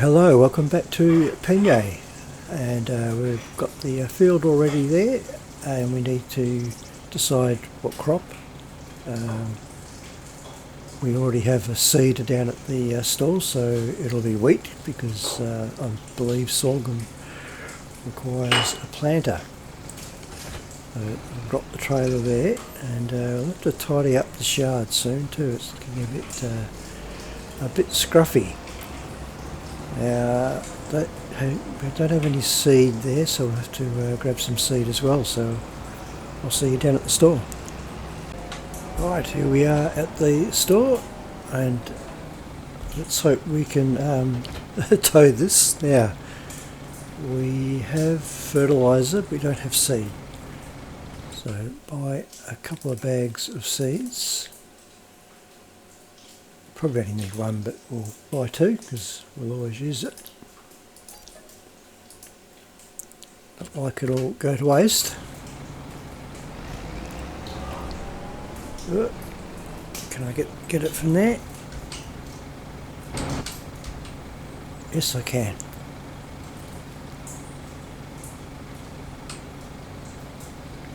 Hello, welcome back to Pellegney, and we've got the field already there, and we need to decide what crop. We already have a seeder down at the store, so it'll be wheat because I believe sorghum requires a planter. I'll drop the trailer there, and I'll have to tidy up the yard soon too. It's looking a bit scruffy. Now, we don't have any seed there, so we'll have to grab some seed as well, so I'll see you down at the store. Right, here we are at the store, and let's hope we can tow this. Now, we have fertiliser, but we don't have seed. So buy a couple of bags of seeds. Probably only need one, but we'll buy two because we'll always use it. Don't like it all go to waste. Can I get it from there? Yes, I can.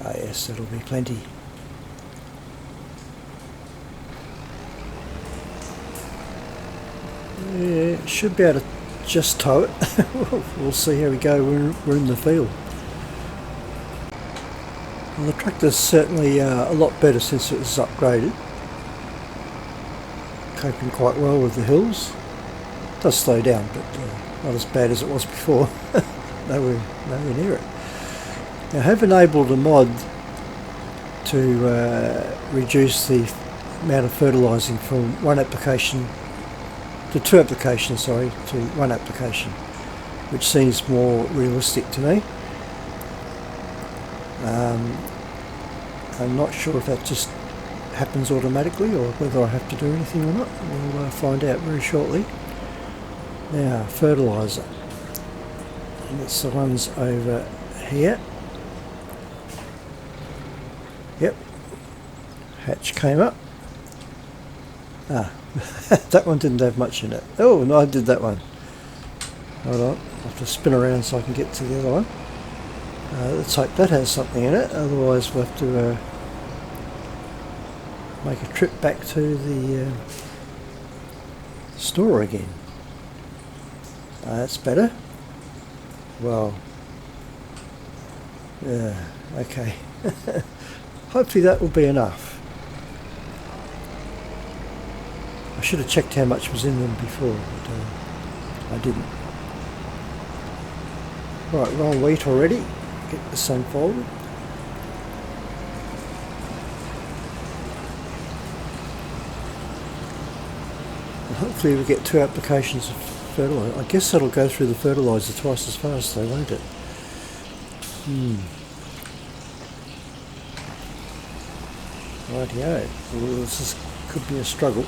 Ah, yes, that'll be plenty. Yeah, should be able to just tow it. We'll see how we go. We're in the field. Well, the tractor's certainly a lot better since it was upgraded. Coping quite well with the hills. It does slow down, but not as bad as it was before. nowhere near it. Now, I have enabled a mod to reduce the amount of fertilising from one application to two applications, to one application, which seems more realistic to me. I'm not sure if that just happens automatically or whether I have to do anything or not. We'll find out very shortly. Now, fertiliser, and it's the ones over here. Yep, hatch came up. That one didn't have much in it. Oh, no, I did that one. Hold on, I'll have to spin around so I can get to the other one. Let's hope that has something in it, otherwise we'll have to make a trip back to the store again. That's better. Well, yeah, okay. Hopefully that will be enough. I should have checked how much was in them before, but I didn't. Right, roll wheat already. Get this unfolded. And hopefully we get two applications of fertiliser. I guess that'll go through the fertiliser twice as fast though, won't it? Rightio. Well, this could be a struggle.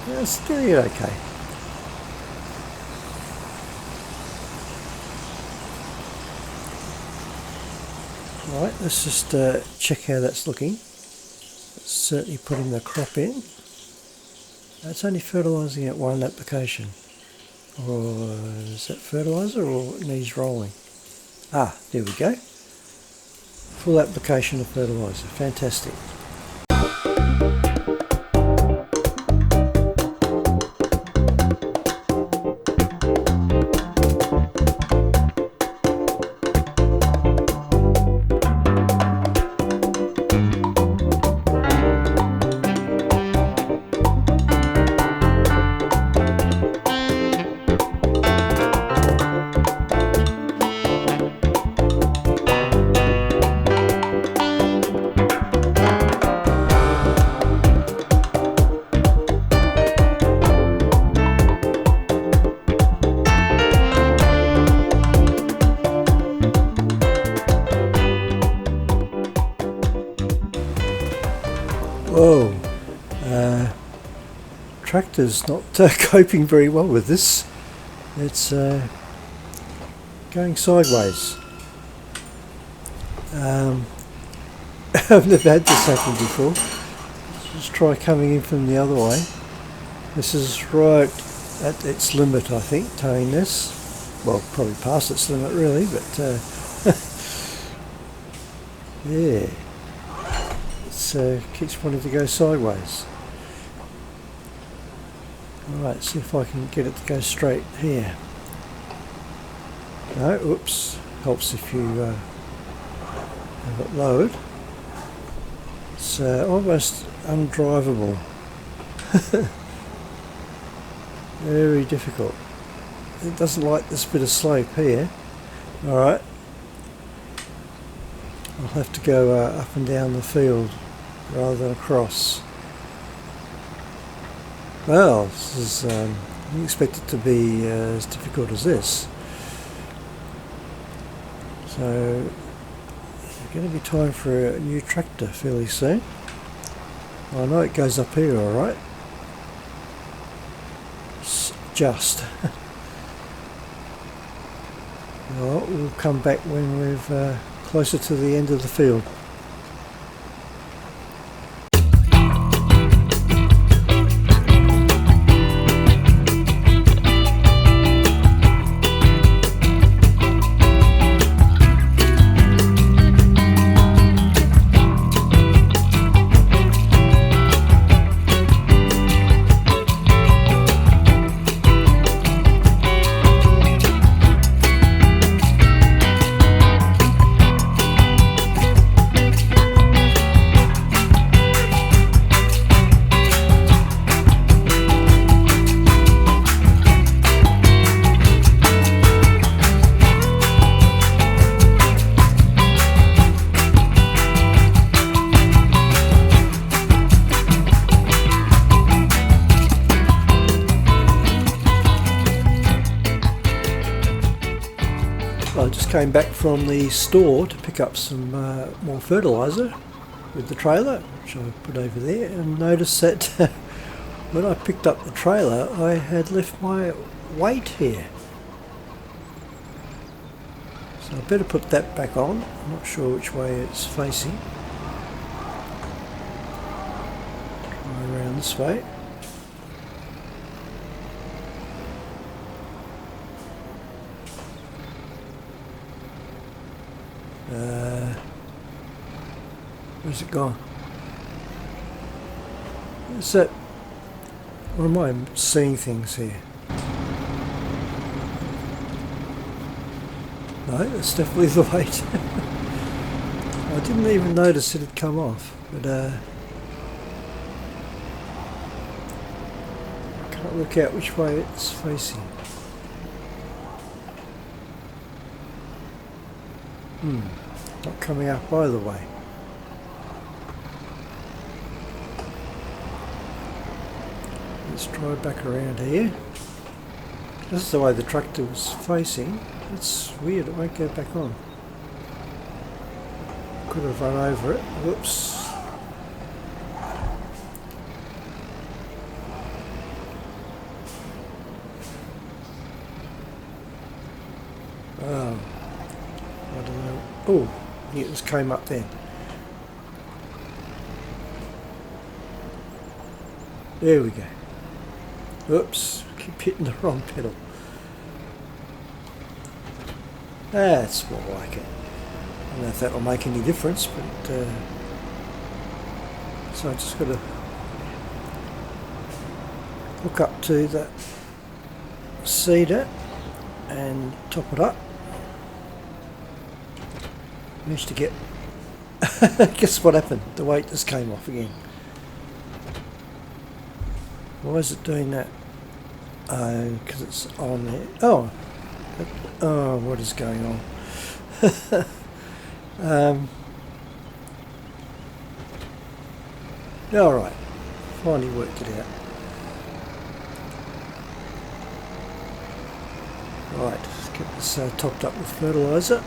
It's doing it okay. Right, let's just check how that's looking. It's certainly putting the crop in. It's only fertilising at one application. Or is that fertiliser or it needs rolling? Ah, there we go. Full application of fertiliser. Fantastic. Whoa, tractor's not coping very well with this. It's going sideways. I've never had this happen before. Let's just try coming in from the other way. This is right at its limit, I think, towing this. Well, probably past its limit really, but yeah, it keeps wanting to go sideways. Alright, see if I can get it to go straight here. No, oops, helps if you have it lowered. It's almost undrivable. Very difficult. It doesn't like this bit of slope here. Alright. I'll have to go up and down the field rather than across. Well, this is, I didn't expect it to be as difficult as this. So, it's going to be time for a new tractor fairly soon. I know it goes up here alright. Just. Well, we'll come back when we're closer to the end of the field. I just came back from the store to pick up some more fertiliser with the trailer, which I put over there, and noticed that when I picked up the trailer I had left my weight here. So I better put that back on. I'm not sure which way it's facing. Try around this way. Where's it gone? Is that... or am I seeing things here? No, that's definitely the weight. I didn't even notice it had come off, but I can't work out which way it's facing. Not coming up either way. Let's try back around here. This is the way the tractor was facing. It's weird, it won't go back on. Could have run over it. Whoops. Oh. I don't know. Oh, yeah, it just came up then. There we go. Oops, keep hitting the wrong pedal. That's more like it. I don't know if that'll make any difference, but so I just got to hook up to that seeder and top it up. Managed to get. Guess what happened? The weight just came off again. Why is it doing that? Because it's on there. Oh, what is going on? All right, finally worked it out. Right, let's get this topped up with fertiliser.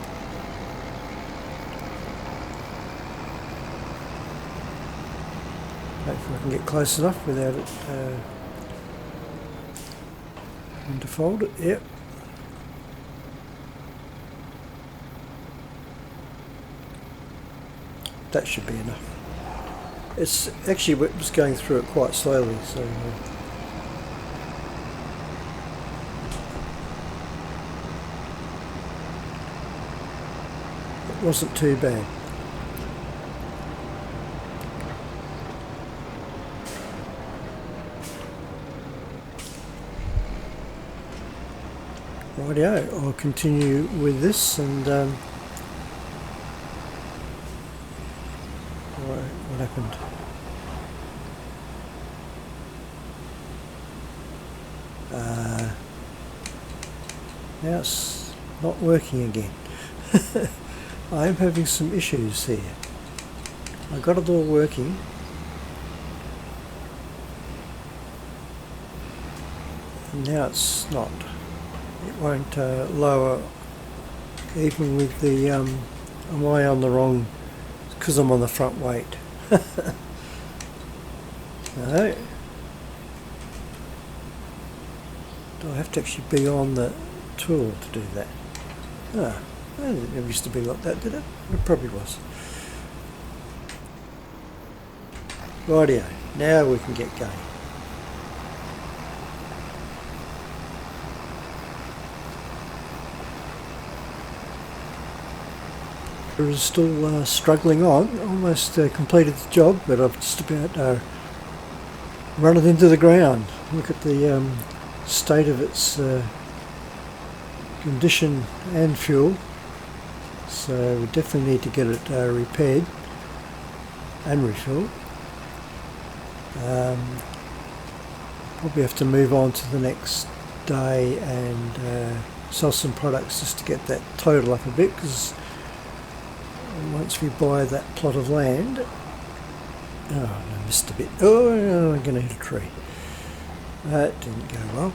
Hopefully I can get close enough without it having to fold it. Yep. That should be enough. It's actually, it was going through it quite slowly, so wasn't too bad. Rightio, I'll continue with this and what happened? Now it's not working again. I am having some issues here. I got it all working. And now it's not. It won't lower even with the am I on the wrong, because I'm on the front weight. No. Do I have to actually be on the tool to do that? Ah, it never used to be like that, did it? It probably was. Rightio, now we can get going. Is still struggling on. Almost completed the job, but I've just about run it into the ground. Look at the state of its condition and fuel. So we definitely need to get it repaired and refilled. Probably have to move on to the next day and sell some products just to get that total up a bit, because once we buy that plot of land, oh, I missed a bit. Oh, I'm going to hit a tree. That didn't go well.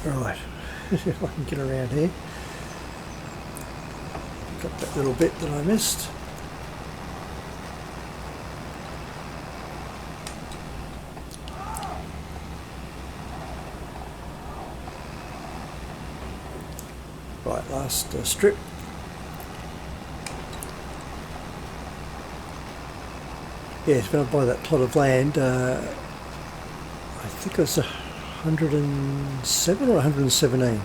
Right, if I can get around here. Got that little bit that I missed. Right, last strip. Yes, when I buy that plot of land, I think it was 107 or 117. I'll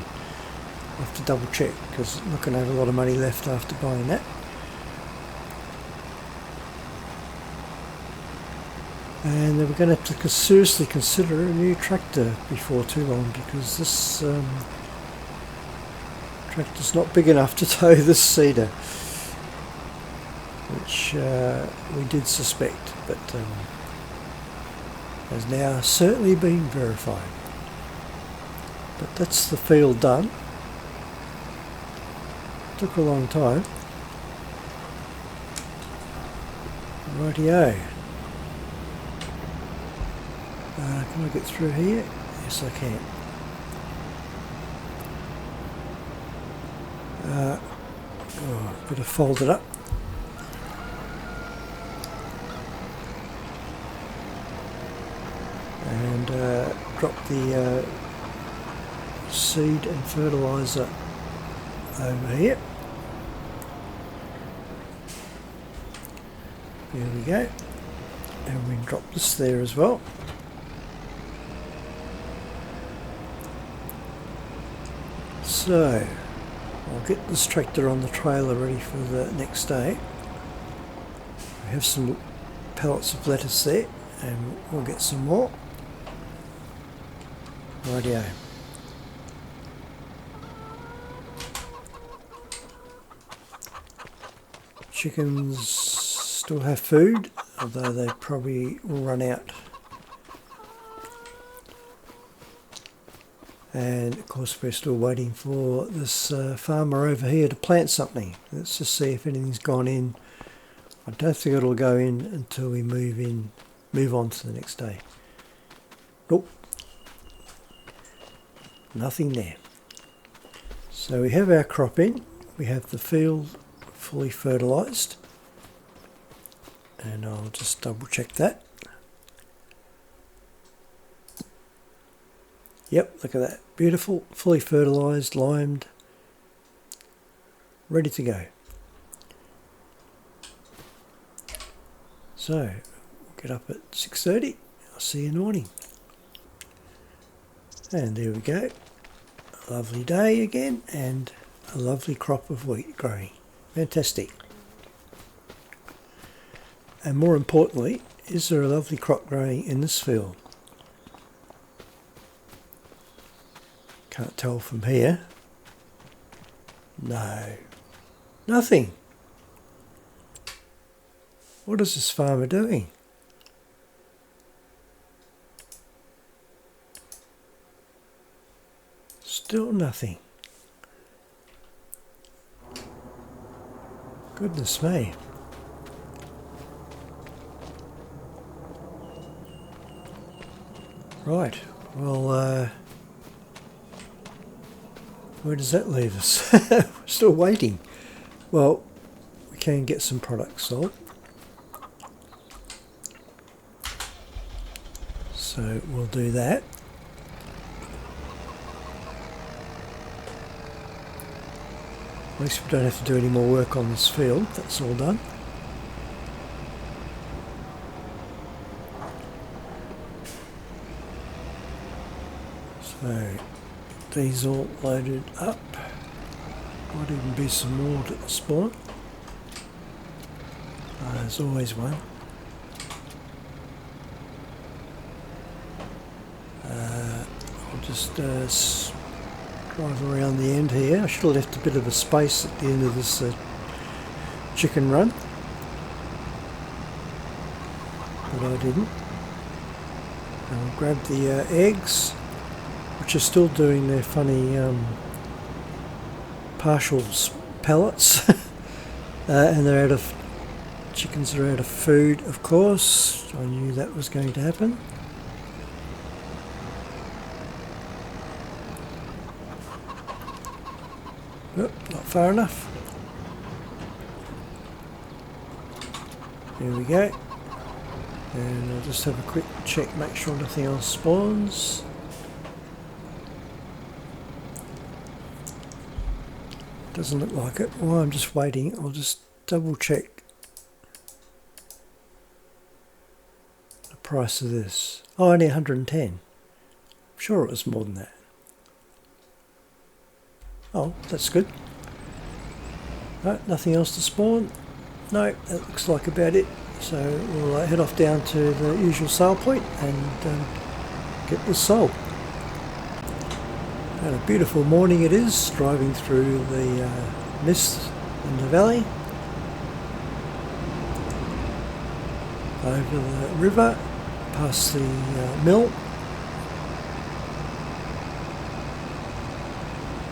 have to double check, because I'm not going to have a lot of money left after buying that. And then we're going to have to seriously consider a new tractor before too long, because this tractor's not big enough to tow this cedar, which we did suspect, but has now certainly been verified. But that's the field done. Took a long time. Rightio. Can I get through here? Yes, I can. Better fold it up. And drop the seed and fertiliser over here. There we go. And we drop this there as well. So I'll get this tractor on the trailer ready for the next day. We have some pallets of lettuce there, and we'll get some more. Rightio. Chickens still have food, although they probably will run out. And of course we're still waiting for this farmer over here to plant something. Let's just see if anything's gone in. I don't think it'll go in until we move on to the next day. Nope. Nothing there. So we have our crop in. We have the field fully fertilised. And I'll just double check that. Yep, look at that. Beautiful, fully fertilised, limed, ready to go. So, we'll get up at 6:30. I'll see you in the morning. And there we go. A lovely day again and a lovely crop of wheat growing. Fantastic. And more importantly, is there a lovely crop growing in this field? Can't tell from here. No. Nothing. What is this farmer doing? Still nothing. Goodness me. Right, well, where does that leave us? We're still waiting. Well, we can get some products sold. So we'll do that. At least we don't have to do any more work on this field. That's all done. So these all loaded up. Might even be some more to spawn. There's always one. I'll just drive around the end here. I should have left a bit of a space at the end of this chicken run, but I didn't. I'll grab the eggs, which are still doing their funny partial pellets, and they're out of chickens are out of food, of course. I knew that was going to happen. Nope, not far enough. There we go. And I'll just have a quick check, make sure nothing else spawns. Doesn't look like it. While I'm just waiting, I'll just double check the price of this. Oh, only 110. I'm sure it was more than that. Oh, that's good. No, nothing else to spawn. No, that looks like about it. So we'll head off down to the usual sale point and get this sold. And a beautiful morning it is, driving through the mist in the valley, over the river, past the mill.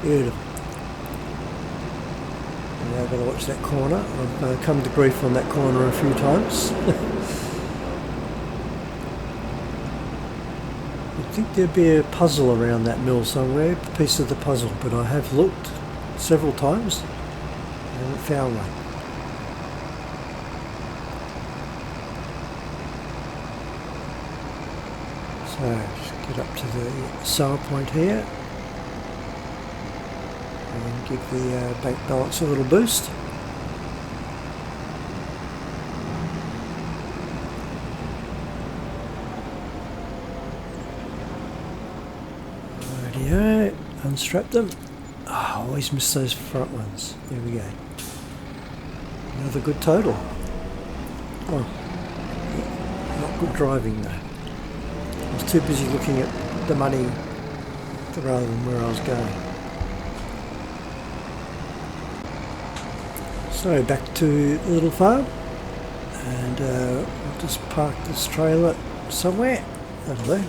Beautiful. Now I've got to watch that corner. I've come to grief on that corner a few times. You'd think there'd be a puzzle around that mill somewhere, a piece of the puzzle, but I have looked several times and haven't found one. So, just get up to the sale point here and give the bank balance a little boost. Rightio, unstrap them. Oh, I always miss those front ones. There we go. Another good total. Oh, not good driving though. I was too busy looking at the money rather than where I was going. So back to the little farm, and we'll just park this trailer somewhere. That'll do.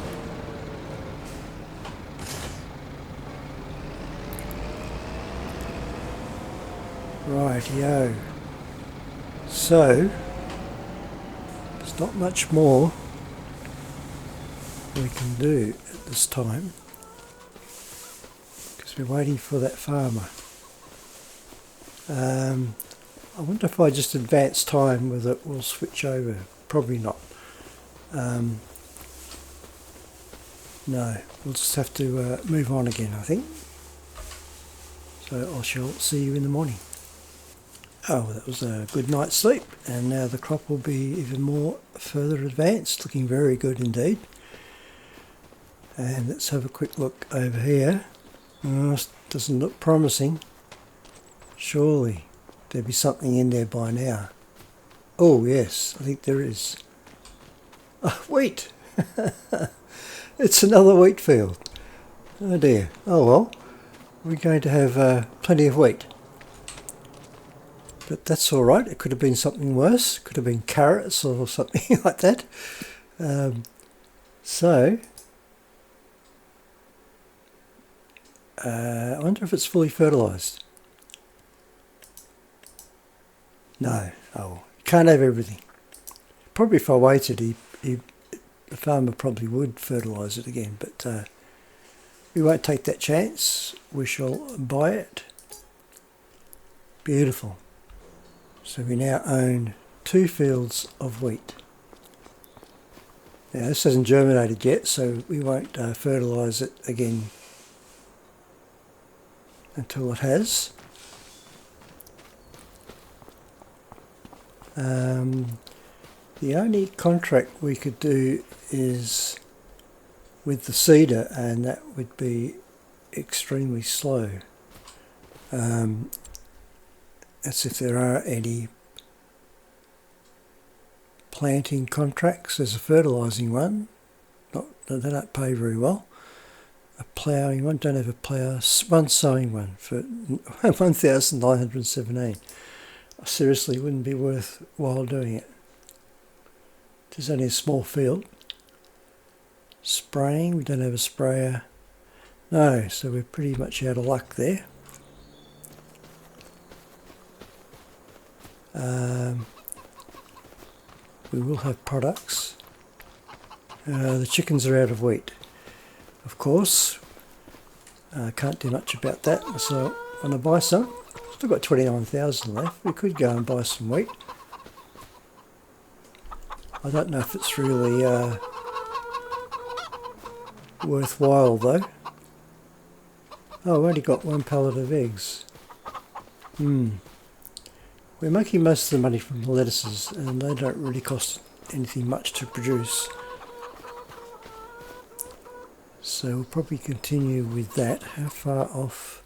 Rightio. So there's not much more we can do at this time because we're waiting for that farmer. I wonder if I just advance time whether it will switch over. Probably not. No, we'll just have to move on again, I think. So I shall see you in the morning. Oh, that was a good night's sleep, and now the crop will be even more further advanced, looking very good indeed. And let's have a quick look over here. Oh, this doesn't look promising. Surely there'd be something in there by now. Oh yes, I think there is. Oh, wheat! It's another wheat field. Oh dear. Oh well, we're going to have plenty of wheat. But that's alright, it could have been something worse. It could have been carrots or something like that. I wonder if it's fully fertilised. No, oh, you can't have everything. Probably if I waited, the farmer probably would fertilise it again, but we won't take that chance. We shall buy it. Beautiful. So we now own 2 fields of wheat. Now this hasn't germinated yet, so we won't fertilise it again until it has. The only contract we could do is with the seeder, and that would be extremely slow. That's if there are any planting contracts. There's a fertilising one, they don't pay very well. A ploughing one, don't have a plough. One sowing one for 1,917. Seriously, wouldn't be worthwhile doing it. There's only a small field. Spraying, we don't have a sprayer. No, so we're pretty much out of luck there. We will have products. The chickens are out of wheat, of course. Can't do much about that, so I'm going to buy some. Still got 29,000 left. We could go and buy some wheat. I don't know if it's really worthwhile though. Oh, I've only got 1 pallet of eggs. We're making most of the money from the lettuces, and they don't really cost anything much to produce. So we'll probably continue with that. How far off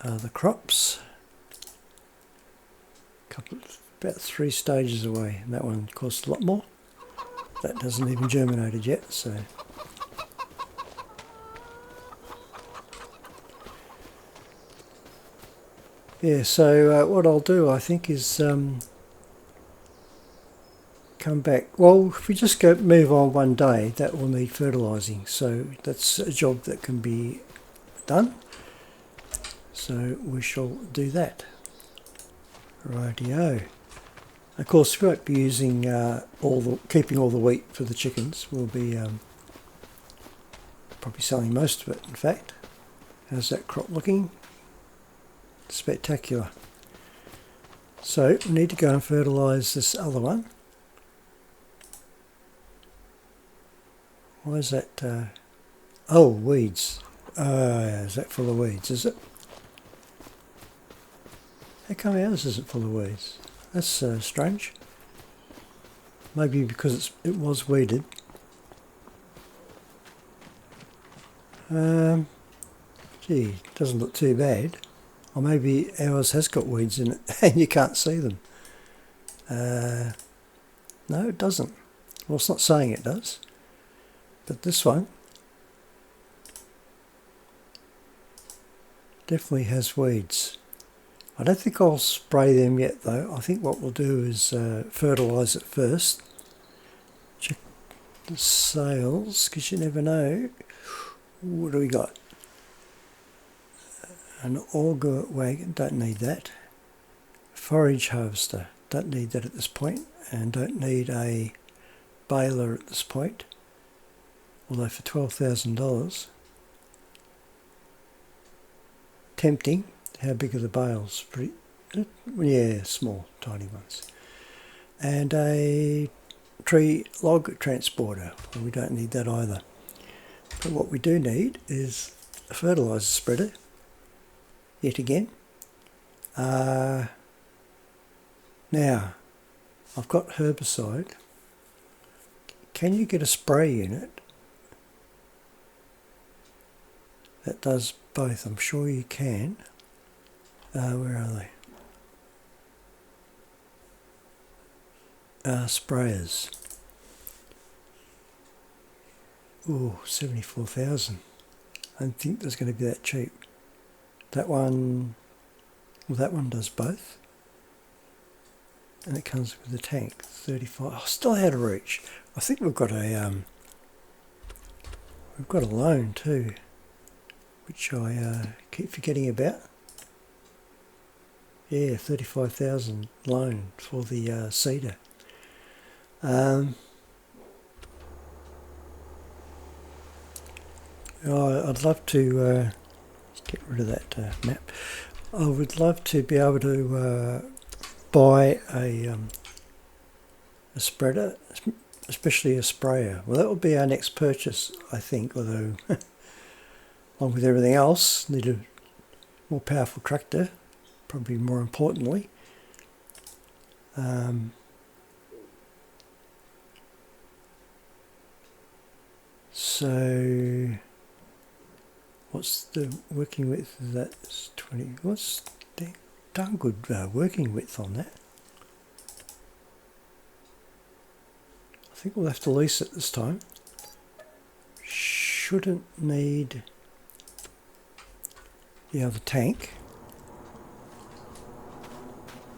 are the crops? About 3 stages away, and that one costs a lot more. That hasn't even germinated yet, so. Yeah, so what I'll do, I think, is come back. Well, if we just move on one day, that will need fertilising, so that's a job that can be done. So we shall do that. Rightio. Of course, we won't be using keeping all the wheat for the chickens. We'll be probably selling most of it, in fact. How's that crop looking? Spectacular. So we need to go and fertilise this other one. Why is that? Oh, weeds. Is that full of weeds, is it? How come ours isn't full of weeds? That's strange. Maybe because it was weeded. Gee, doesn't look too bad. Or maybe ours has got weeds in it and you can't see them. No, it doesn't. Well, it's not saying it does. But this one definitely has weeds. I don't think I'll spray them yet though. I think what we'll do is fertilise it first. Check the sales, because you never know. What do we got? An auger wagon, don't need that. Forage harvester, don't need that at this point, and don't need a baler at this point. Although for $12,000, tempting. How big are the bales? Pretty, yeah, small, tiny ones. And a tree log transporter. Well, we don't need that either. But what we do need is a fertiliser spreader. Yet again. Now, I've got herbicide. Can you get a spray unit that does both. I'm sure you can. Where are they? Sprayers. Ooh, 74,000. I don't think there's going to be that cheap. That one, well, that one does both. And it comes with a tank, 35. Oh, still out of reach. I think we've got a loan too, which I keep forgetting about. Yeah, 35,000 loan for the cedar. I'd love to get rid of that map. I would love to be able to buy a spreader, especially a sprayer. Well, that would be our next purchase, I think, although along with everything else, need a more powerful tractor, probably more importantly. So what's the working width of that? It's 20. What's the darn good working width on that? I think we'll have to lease it this time. Shouldn't need the other tank.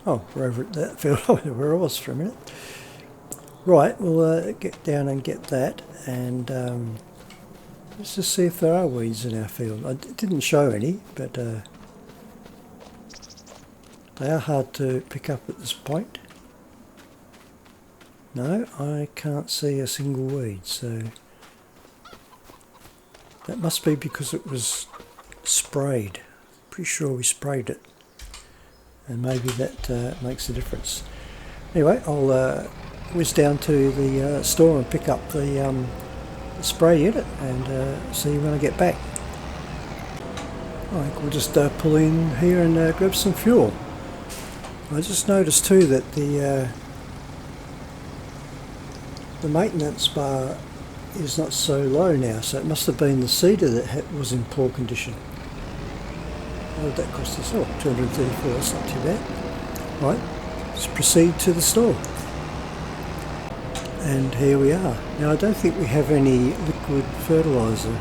Oh, we're over at that field where I was for a minute. Right, we'll get down and get that, and let's just see if there are weeds in our field. I didn't show any, but they are hard to pick up at this point. No, I can't see a single weed, so that must be because it was sprayed. Pretty sure we sprayed it, and maybe that makes a difference. Anyway, I'll whiz down to the store and pick up the spray unit and see you when I get back. I think we'll just pull in here and grab some fuel. I just noticed too that the maintenance bar is not so low now, so it must have been the cedar that was in poor condition. What did that cost us? Oh, 234, that's not too bad. Right, let's proceed to the store. And here we are. Now I don't think we have any liquid fertiliser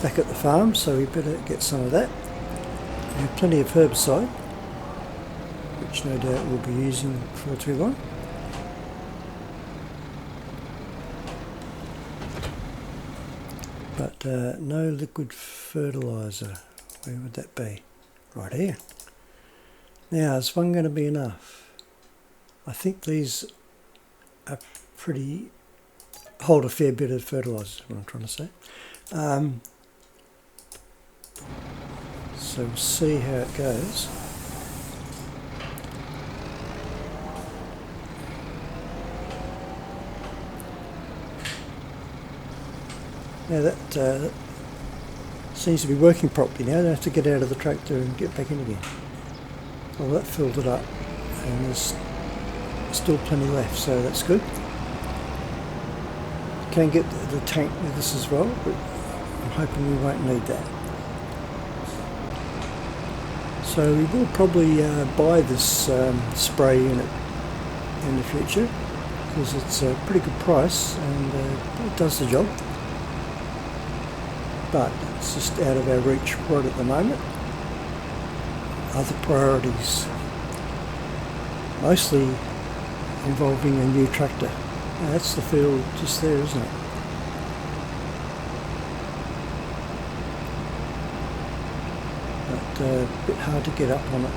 back at the farm, so we better get some of that. We have plenty of herbicide, which no doubt we'll be using for too long. But no liquid fertiliser. Where would that be? Right here. Now, is one going to be enough? I think these are hold a fair bit of fertiliser, is what I'm trying to say. So we'll see how it goes. Now that seems to be working properly now. I don't have to get out of the tractor and get back in again. Well, that filled it up, and there's still plenty left, so that's good. You can get the tank with this as well, but I'm hoping we won't need that. So we will probably buy this spray unit in the future, because it's a pretty good price and it does the job. But it's just out of our reach right at the moment. Other priorities, mostly involving a new tractor. Now that's the field just there, isn't it? But a bit hard to get up on it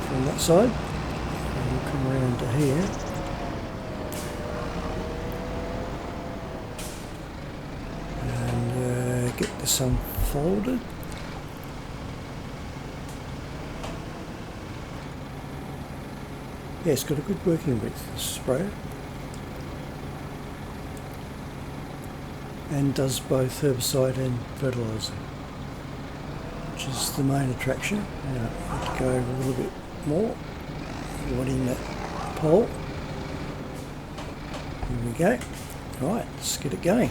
from that side. And we'll come around to here. Get this unfolded. Yeah, it's got a good working width, this sprayer. And does both herbicide and fertiliser, which is the main attraction. Now, I have to go over a little bit more. Avoiding that pole. Here we go. Right, let's get it going.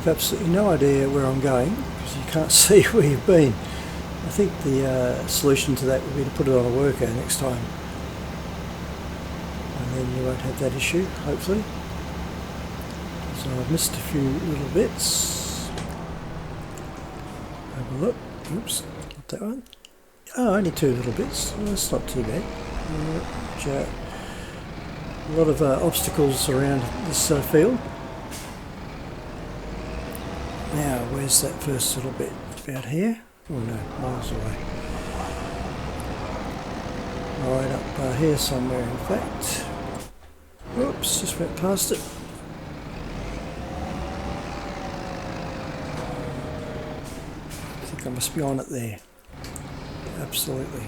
have absolutely no idea where I'm going because you can't see where you've been. I think the solution to that would be to put it on a worker next time, and then you won't have that issue, hopefully. So I've missed a few little bits. Have a look. Oops, not that one. Oh, only 2 little bits. Well, that's not too bad. A lot of obstacles around this field. Now, where's that first little bit? About here? Oh no, miles away. Right up here somewhere, in fact. Oops, just went past it. I think I must be on it there. Absolutely.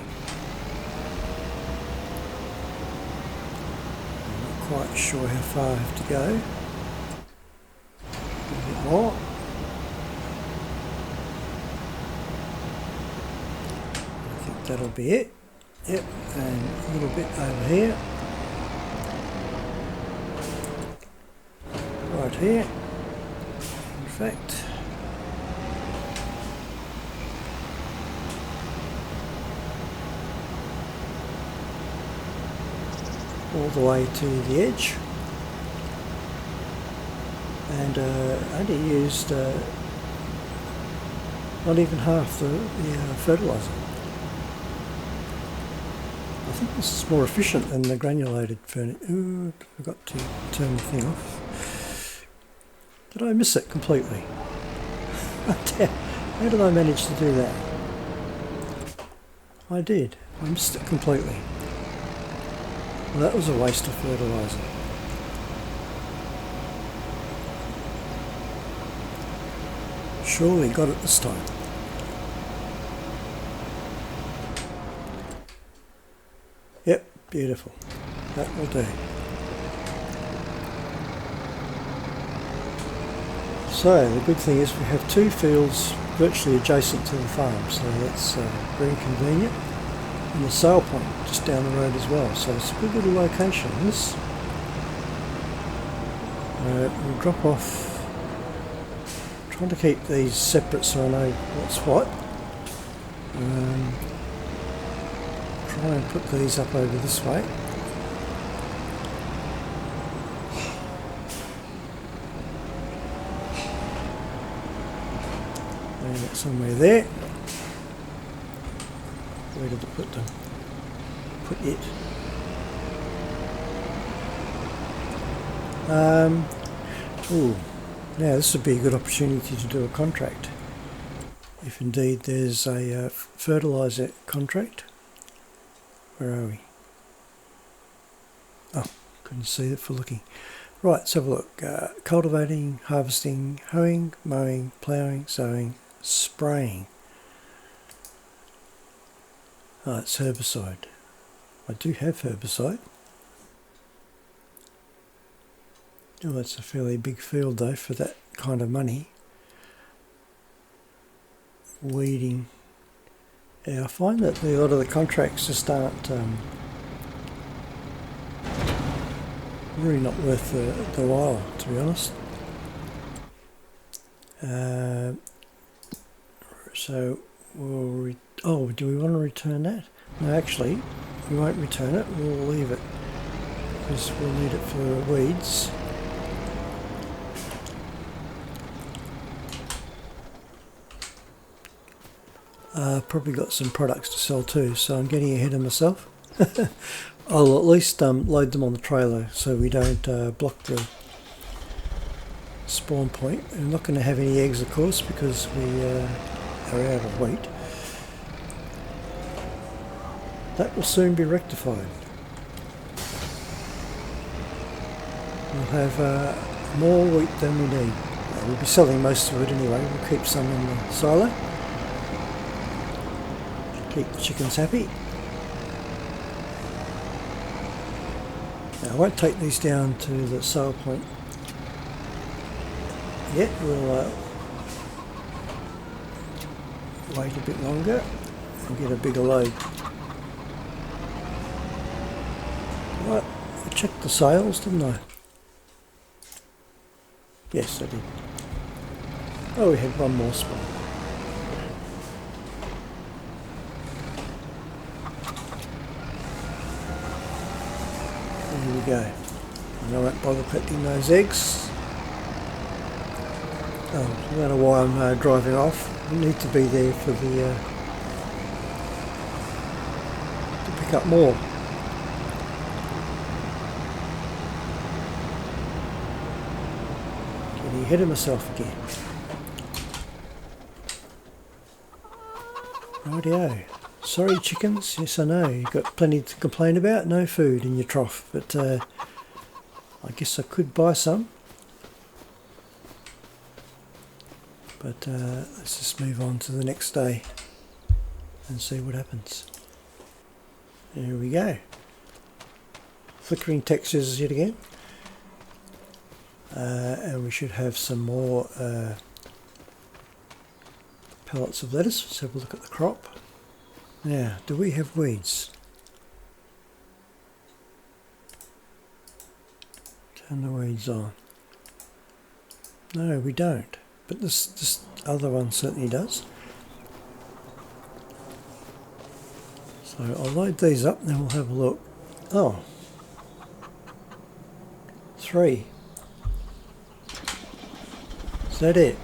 I'm not quite sure how far I have to go. A bit more. I think that'll be it. Yep, and a little bit over here. Right here. In fact. All the way to the edge, and only used not even half the fertiliser. I think this is more efficient than the granulated fertiliser. Ooh, I forgot to turn the thing off. Did I miss it completely? How did I manage to do that? I did. I missed it completely. Well, that was a waste of fertiliser. Surely got it this time. Yep, beautiful. That will do. So the good thing is we have 2 fields virtually adjacent to the farm, so that's very convenient. And the sale point just down the road as well, so it's a good little location. This we'll drop off. I'm trying to keep these separate so I know what's what. Try and put these up over this way. And it's somewhere there. Where did I put them? Put it. Ooh, now this would be a good opportunity to do a contract. If indeed there's a fertiliser contract. Where are we? Oh, couldn't see it for looking. Right, let's have a look. Cultivating, harvesting, hoeing, mowing, ploughing, sowing, spraying. Oh, it's herbicide. I do have herbicide. Oh, that's a fairly big field though for that kind of money. Weeding. Yeah, I find that a lot of the contracts just aren't really not worth the while, to be honest. So we'll do we want to return that? No, actually, we won't return it. We'll leave it because we'll need it for weeds. Probably got some products to sell too, so I'm getting ahead of myself. I'll at least load them on the trailer so we don't block the spawn point. I'm not going to have any eggs, of course, because we are out of wheat. That will soon be rectified. We'll have more wheat than we need. We'll be selling most of it anyway. We'll keep some in the silo. Keep the chickens happy. Now, I won't take these down to the sale point yet. We'll wait a bit longer and get a bigger load. Right, I checked the sales, didn't I? Yes, I did. Oh, we had one more spot. There we go. And I won't bother collecting those eggs. Oh, I don't know why I'm driving off. I need to be there for the to pick up more. Getting ahead of myself again. Rightio. Sorry chickens, yes I know, you've got plenty to complain about, no food in your trough, but I guess I could buy some. But let's just move on to the next day and see what happens. There we go. Flickering textures yet again. And we should have some more pellets of lettuce. Let's have a look at the crop. Now, do we have weeds? Turn the weeds on. No, we don't. But this other one certainly does. So I'll load these up and then we'll have a look. Oh. 3. Is that it?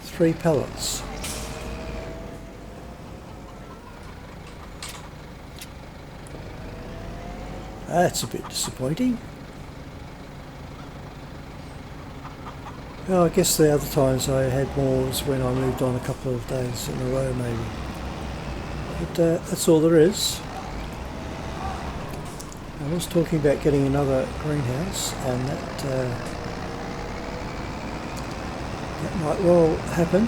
3 pellets. That's a bit disappointing. Well, I guess the other times I had more was when I moved on a couple of days in a row maybe. But that's all there is. I was talking about getting another greenhouse, and that might well happen.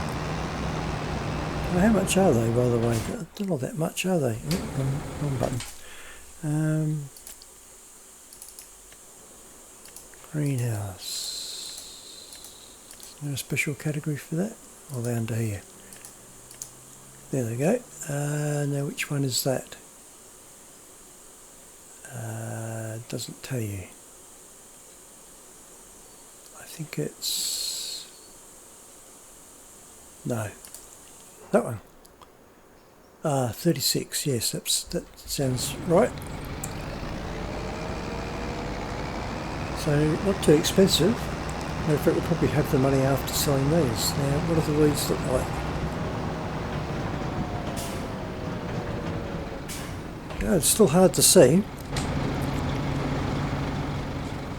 Well, how much are they, by the way? They're not that much, are they? Oh, wrong button. Greenhouse. Is there a special category for that? Or are they under here? There they go. Now which one is that? Doesn't tell you. I think it's... No. That one. 36. Yes, that sounds right. So not too expensive. Matter of fact, we'll probably have the money after selling these. Now, what do the weeds look like? Oh, it's still hard to see.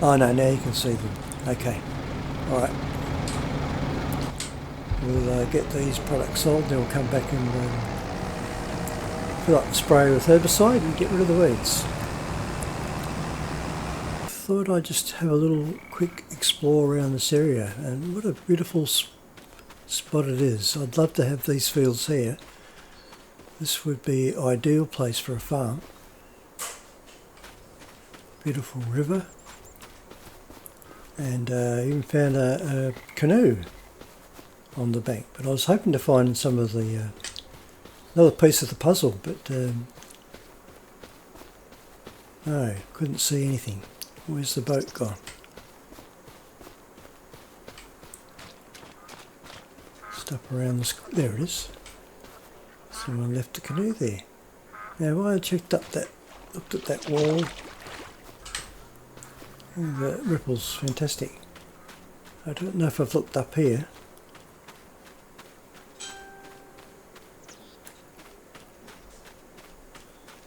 Oh no, now you can see them. Okay. Alright. We'll get these products sold, then we'll come back and fill up the spray with herbicide and get rid of the weeds. Thought I'd just have a little quick explore around this area, and what a beautiful spot it is. I'd love to have these fields here. This would be an ideal place for a farm. Beautiful river, and even found a canoe on the bank, but I was hoping to find some of the another piece of the puzzle, but no, couldn't see anything. Where's the boat gone? Stop around the... there it is. Someone left the canoe there. Now I checked up that... looked at that wall. Oh, the ripples, fantastic. I don't know if I've looked up here.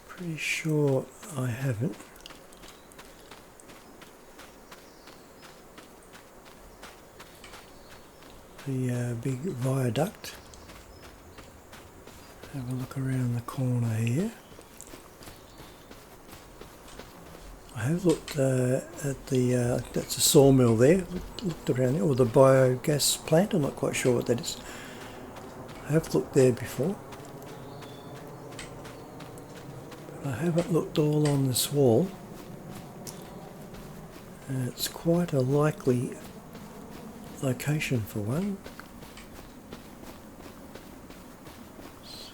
Pretty sure I haven't. The big viaduct. Have a look around the corner here. I have looked at the, that's a sawmill there, looked around there, or the biogas plant, I'm not quite sure what that is. I have looked there before. But I haven't looked all on this wall. It's quite a likely location for one.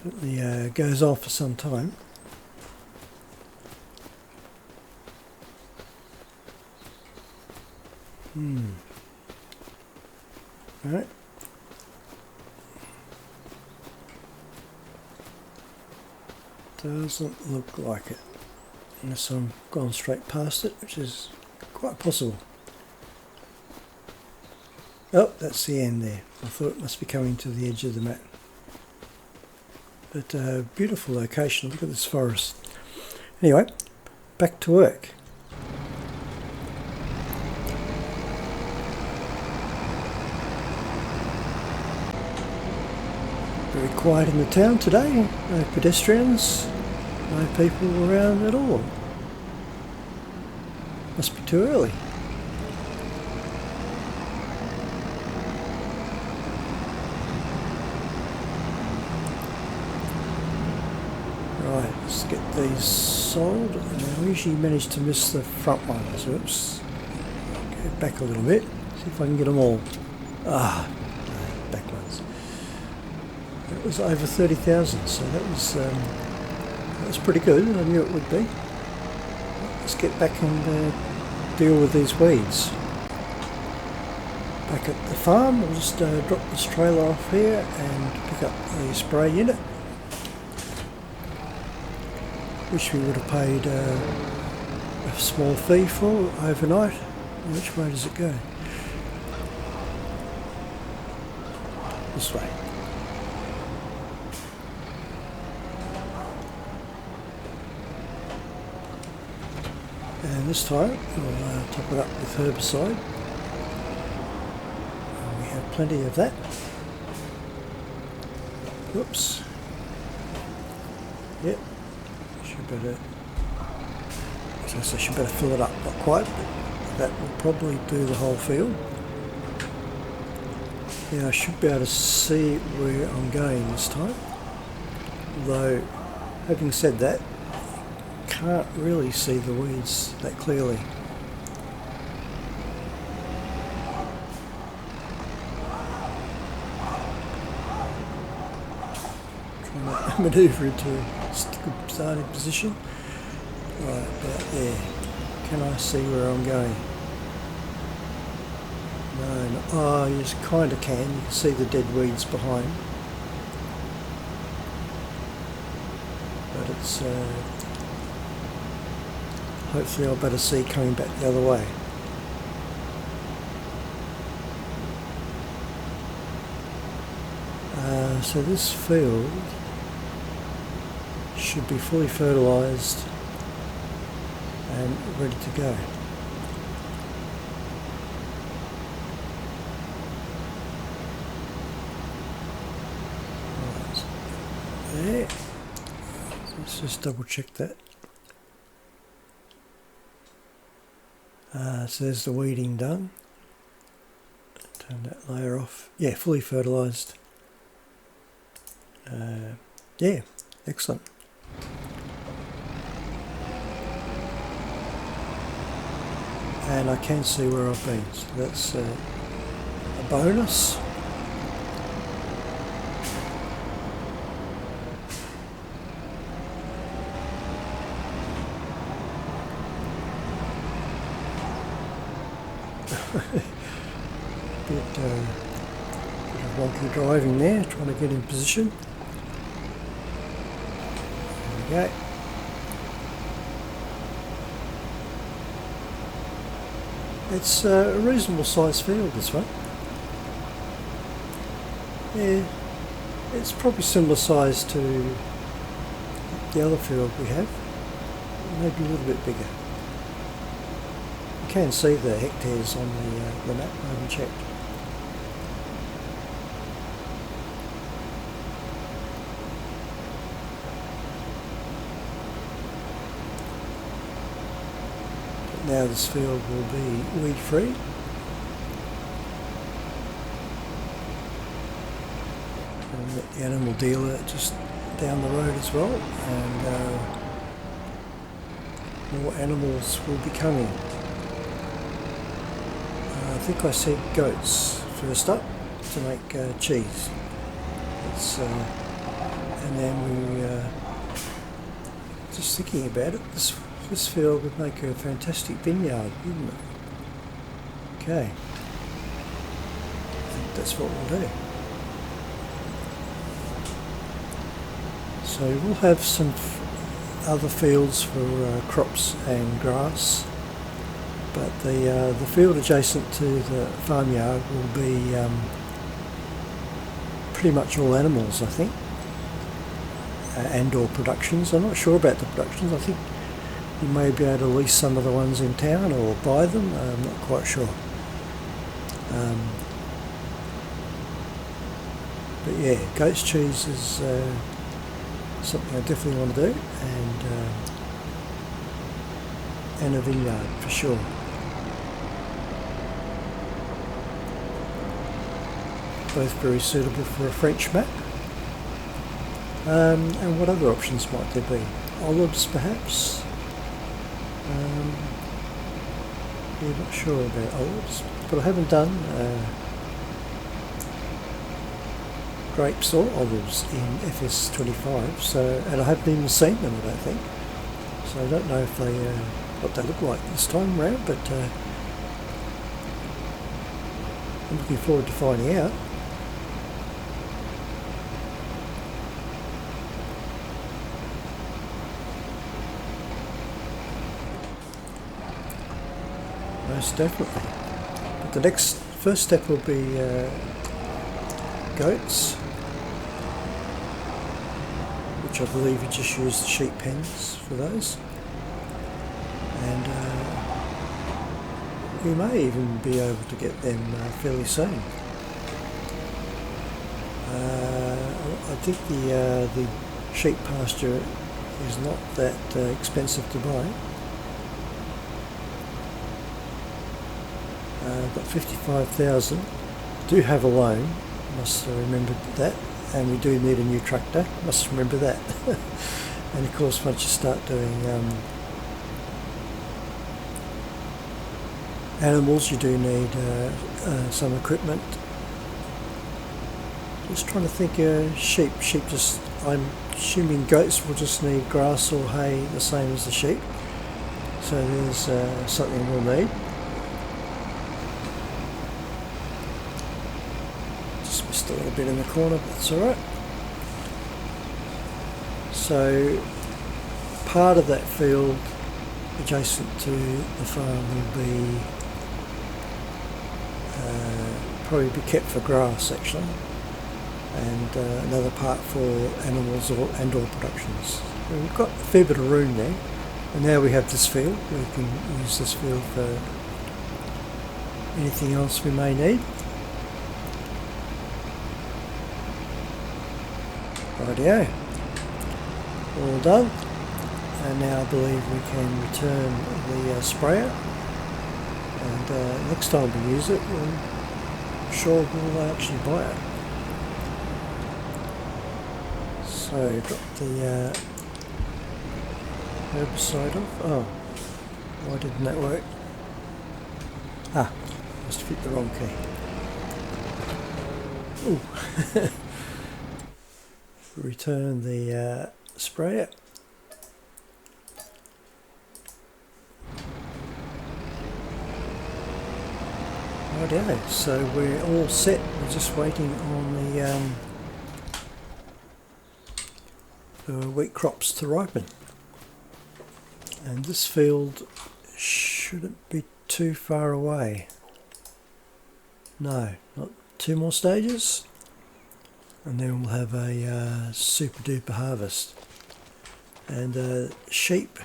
Certainly goes on for some time. Alright, Doesn't look like it, unless I'm gone straight past it, which is quite possible. Oh, that's the end there. I thought it must be coming to the edge of the map. But beautiful location, look at this forest. Anyway, back to work. Very quiet in the town today, no pedestrians, no people around at all. Must be too early. Right, let's get these sold. I usually manage to miss the front ones. Oops. Go back a little bit, see if I can get them all. Ah, no, back ones. It was over 30,000, so that was pretty good. I knew it would be. Let's get back and deal with these weeds. Back at the farm, we'll just drop this trailer off here and pick up the spray unit, which we would have paid a small fee for overnight. Which way does it go? This way. And this time we'll top it up with herbicide. And we have plenty of that. Whoops. Yep. Should better. So I should better fill it up. Not quite, but that will probably do the whole field. Yeah, I should be able to see where I'm going this time. Although, having said that, can't really see the weeds that clearly. Trying to manoeuvre into a good starting position. Right, about there. Can I see where I'm going? No, oh, you kind of can. You can see the dead weeds behind. But it's hopefully I'll better see coming back the other way. So this field should be fully fertilised and ready to go. Right, there. Let's just double check that. So there's the weeding done. Turn that layer off. Yeah, fully fertilised. Yeah, excellent. And I can see where I've been, so that's a bonus. bit of wonky driving there, trying to get in position. There we go. It's a reasonable sized field, this one. Yeah, it's probably similar size to the other field we have, maybe a little bit bigger. You can see the hectares on the map, I haven't checked. But now this field will be weed free. And the animal dealer just down the road as well, and more animals will be coming. I think I said goats first up to make cheese. It's, and then we just thinking about it, this field would make a fantastic vineyard, wouldn't it? Okay, I think that's what we'll do. So we'll have some other fields for crops and grass, but the field adjacent to the farmyard will be pretty much all animals, I think, and or productions. I'm not sure about the productions. I think you may be able to lease some of the ones in town or buy them. I'm not quite sure. But yeah, goat's cheese is something I definitely want to do, and a vineyard for sure. Both very suitable for a French map. And what other options might there be? Olives perhaps? Yeah, not sure about olives, but I haven't done grapes or olives in FS25, so, and I haven't even seen them, I don't think. So I don't know if they what they look like this time round, but I'm looking forward to finding out. Most definitely. But the first step will be goats, which I believe you just use the sheep pens for those, and we may even be able to get them fairly soon. I think the sheep pasture is not that expensive to buy. Got 55,000. Do have a loan. Must remember that, and we do need a new tractor. Must remember that. And of course, once you start doing animals, you do need some equipment. Just trying to think. Sheep just. I'm assuming goats will just need grass or hay the same as the sheep. So there's something we'll need. Missed a little bit in the corner, but that's alright. So part of that field adjacent to the farm will be probably be kept for grass actually, and another part for animals and all productions. And we've got a fair bit of room there, and now we have this field. We can use this field for anything else we may need. Rightio, all done, and now I believe we can return the sprayer, and next time we use it, I'm sure we'll actually buy it. So we've got the herbicide off. Oh, why didn't that work? Ah, must have hit the wrong key. Ooh. Return the sprayer. Righto, so we're all set. We're just waiting on the for wheat crops to ripen. And this field shouldn't be too far away. No, not 2 more stages. And then we'll have a super duper harvest. And sheep,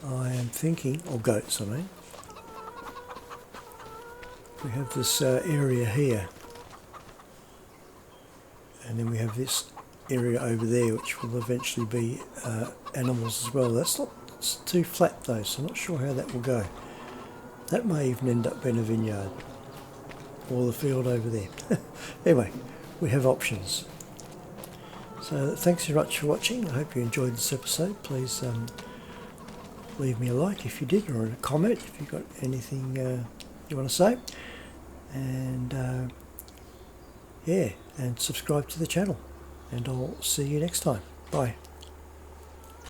I am thinking, or goats I mean, we have this area here, and then we have this area over there which will eventually be animals as well. That's not, it's too flat though, so I'm not sure how that will go. That may even end up being a vineyard, or the field over there. Anyway, we have options. So thanks very much for watching. I hope you enjoyed this episode. Please leave me a like if you did, or a comment if you've got anything you want to say. And yeah, and subscribe to the channel. And I'll see you next time. Bye.